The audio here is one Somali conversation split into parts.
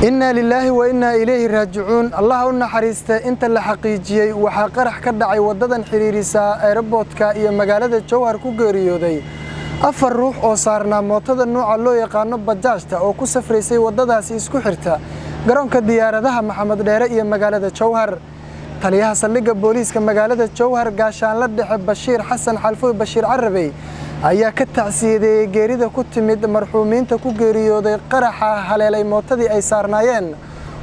إنا لله وإنا إليه راجعون الله نحرست أنت اللي حقيقي وحقرح كدعي وددن حريريسا ايربورتكا iyo magaalada Jowhar ku geeriyooday afar ruux oo saarnaa mootada nooca loo yaqaan bajaajta oo ku safraysay wadadaas isku xirta garoonka diyaaradaha Maxamed Dheere iyo magaalada Jowhar taliyaha saldhigga booliiska magaalada Jowhar gaashaan la dhexe Bashiir Xasan Xalfooy Bashiir Carabey ayaa ka tacsiyeeyay geerida ku timid marxuumiinta ku geeriyooday qaraxa haleelay mootadii ay saarnaayeen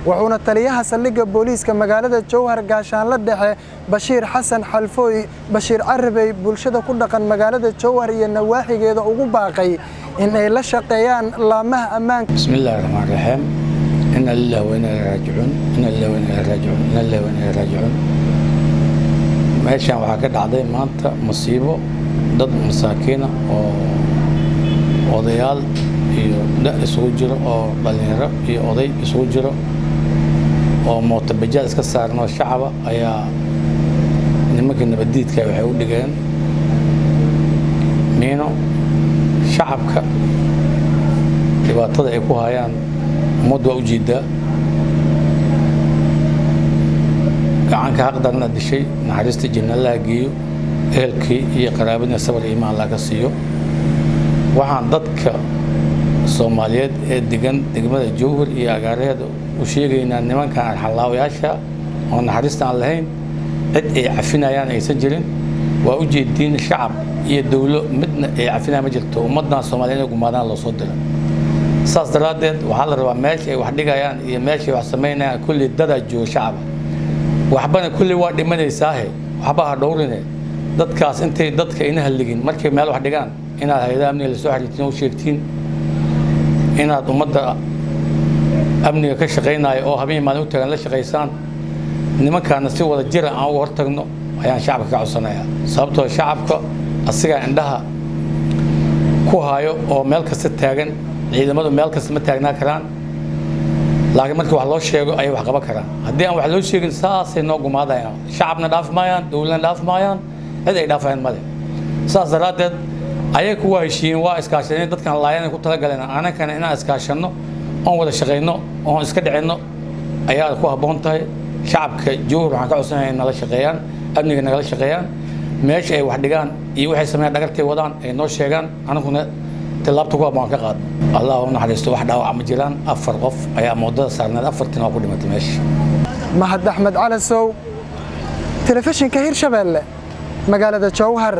wuxuuna taliyaha saldhigga booliiska magaalada Jowhar gaashaan la dhexe Bashiir Xasan Xalfooy Bashiir Carabey bulshada ku dhaqan magaalada Jowhar iyo nawaaxigeeda ugu baaqay in ay la shaqeeyaan laamaha ammaanka bismillaahir rahmaanir rahiim inna lillahi wa inna ilayhi raaji'uun inna lillahi wa inna ilayhi raaji'uun inna lillahi wa inna ilayhi raaji'uun meeshan waxa ka dhacday maanta musiibo dad masaakiin oo odayaal iyo isugu jiro oo dhalinyaro iyo oday isugu jiro oo mooto bajaaj iska saarnaa shacab ayaa nimanka nabadiidka waxay u dhigeen meeno shacabka dhibaatada ay ku hayaan muddo u jiida gacanka xaqdarna dishay naxariista jannada geeyo ehelkii iyo qaraabadna sabar iyo iimaan laga siiyo waxaan dadka Soomaaliyeed ee degan degmada Jowhar iyo agaaraheeda u sheegaynaa nimanka xalaawayaasha oo naxariista aan lahayn cid ay cafinayaan aysan jirin waa u jeedin shacab iyo dawlo midna ay cafinayaan ma jirto ummadna Soomaaliyeed gumaadaan loo soo diray saas daraadeed waxa la rabaa meesha ay wax dhigayaan iyo meesha ay wax sameynayaan kulli dada jooga shacab waxbana kulli waa dhimanaysaa waxba ha dhowrine dadkaas intay dadka ina haligin markay meel wax dhigaan inaad hay'adaha amniga la soo xiriirtiin oo sheegtiin inaad ummadda amniga ka shaqeynaayo oo habeen maalin u tagan la shaqeysaan nimankaana si wada jir aan uga hortagno ayaan shacabka ka codsanayaa sababtoo shacabka asiga indhaha ku hayo oo meel kasta taagan ciidamadu meel kasta ma taagnaa karaan laakiin markii wax loo sheego ay wax qaban karaan haddii aan wax loo sheegin saasay noo gumaadayaan shacabna dhaaf maayaan dawladna dhaaf maayaan cid ay dhaafayaan male saas daraadeed ayay ku heshiin waa iskaashanay dadkan laayeen ku tala galeen anakana inaan iskaashano oo wada shaqeyno oo iska dhicino ayaa ku haboon tahay shacabka Jowhar waxaan ka codsanayaa in la shaqeeyaan amniga nagala shaqeeyaan meesha ay wax dhigaan iyo waxay sameeyaan dhagartay wadaan ay noo sheegaan anaguna talaabta ku haboon ka qaad Allahu naxariisto wax dhaawac ma jiraan afar qof ayaa moodada saarnaa afartina ku dhimatay meesha Mahad Axmed Calasow telefishinka Hirshabelle magaalada Jowhar